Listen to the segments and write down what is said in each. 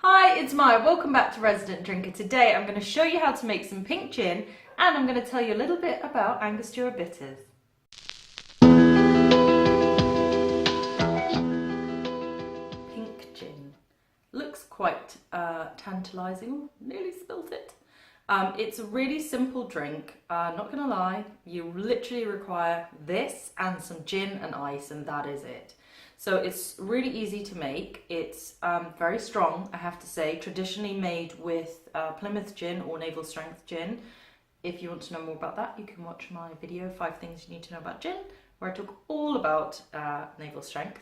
Hi, it's Maya. Welcome back to Resident Drinker. Today I'm going to show you how to make some pink gin and I'm going to tell you a little bit about Angostura Bitters. Pink gin. Looks quite tantalising. Nearly spilt it. It's a really simple drink, not going to lie. You literally require this and some gin and ice and that is it. So it's really easy to make. It's very strong, I have to say, traditionally made with Plymouth gin or Naval strength gin. If you want to know more about that, you can watch my video, 5 Things You Need to Know About Gin, where I talk all about Naval strength.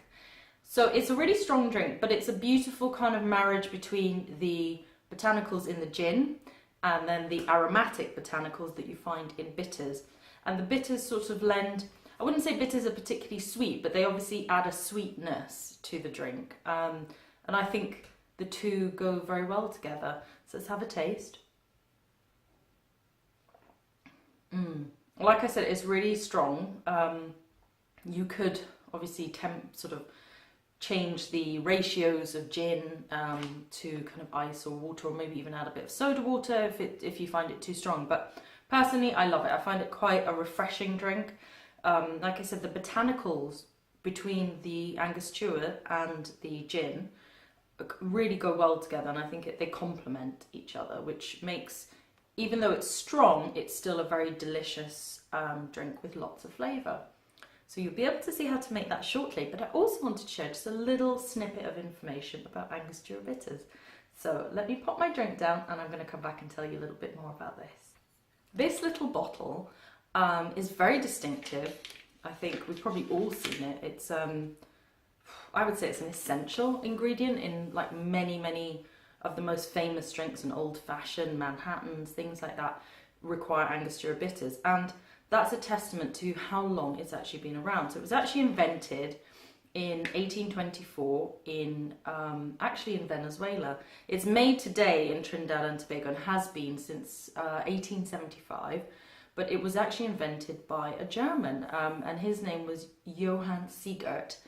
So it's a really strong drink, but it's a beautiful kind of marriage between the botanicals in the gin and then the aromatic botanicals that you find in bitters. And the bitters sort of lend, I wouldn't say bitters are particularly sweet, but they obviously add a sweetness to the drink. And I think the two go very well together. So let's have a taste. Like I said, it's really strong. You could obviously sort of change the ratios of gin to kind of ice or water, or maybe even add a bit of soda water if you find it too strong. But personally, I love it. I find it quite a refreshing drink. Like I said, the botanicals between the Angostura and the gin really go well together, and I think they complement each other, which makes, even though it's strong, it's still a very delicious drink with lots of flavour. So you'll be able to see how to make that shortly, but I also wanted to share just a little snippet of information about Angostura Bitters. So let me pop my drink down and I'm going to come back and tell you a little bit more about this. This little bottle is very distinctive. I think we've probably all seen it. It's, I would say it's an essential ingredient in like many of the most famous drinks, and old-fashioned Manhattans, things like that require Angostura Bitters. And that's a testament to how long it's actually been around. So it was actually invented in 1824 actually in Venezuela. It's made today in Trinidad and Tobago and has been since 1875, but it was actually invented by a German, and his name was Johann Siegert,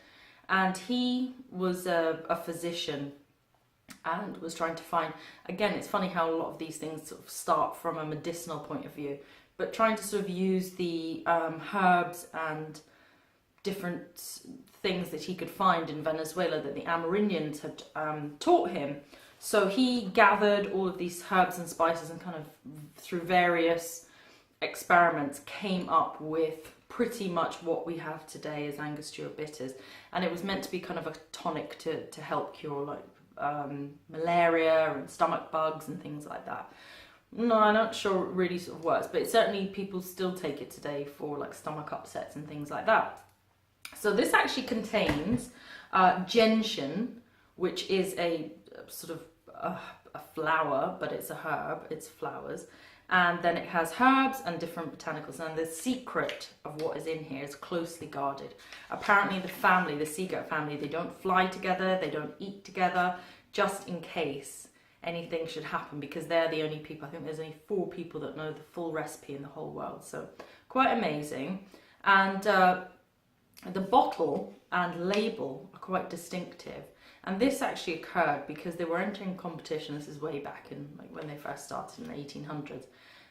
and he was a physician and was trying to find, again, it's funny how a lot of these things sort of start from a medicinal point of view, but trying to sort of use the herbs and different things that he could find in Venezuela that the Amerindians had taught him. So he gathered all of these herbs and spices and kind of through various experiments came up with pretty much what we have today as Angostura Bitters. And it was meant to be kind of a tonic to help cure like malaria and stomach bugs and things like that. No, I'm not sure it really sort of works, but certainly people still take it today for like stomach upsets and things like that. So this actually contains gentian, which is a sort of a flower, but it's a herb, it's flowers. And then it has herbs and different botanicals. And the secret of what is in here is closely guarded. Apparently the family, the Siegert family, they don't fly together, they don't eat together, just in case anything should happen, because they're the only people, I think there's only 4 people that know the full recipe in the whole world. So quite amazing. And the bottle and label are quite distinctive. And this actually occurred because they were entering competition. This is way back in like when they first started in the 1800s.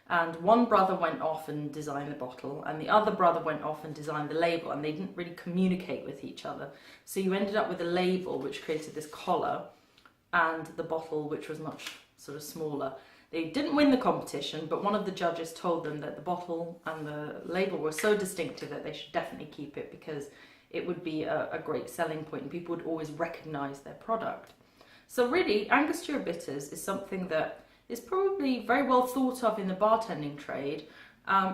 And one brother went off and designed the bottle, and the other brother went off and designed the label, and they didn't really communicate with each other. So you ended up with a label which created this collar, and the bottle, which was much sort of smaller. They didn't win the competition, but one of the judges told them that the bottle and the label were so distinctive that they should definitely keep it, because it would be a great selling point and people would always recognise their product. So really, Angostura Bitters is something that is probably very well thought of in the bartending trade.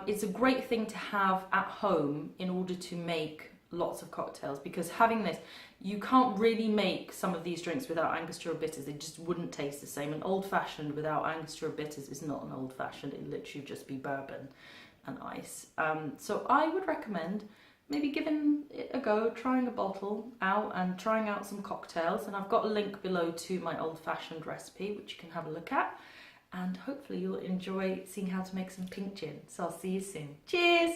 It's a great thing to have at home in order to make lots of cocktails, because having this, you can't really make some of these drinks without Angostura Bitters. They just wouldn't taste the same. An old-fashioned without Angostura Bitters is not an old-fashioned. It'd literally just be bourbon and ice. So I would recommend maybe giving it a go, trying a bottle out and trying out some cocktails. And I've got a link below to my old-fashioned recipe, which you can have a look at. And hopefully you'll enjoy seeing how to make some pink gin. So I'll see you soon. Cheers!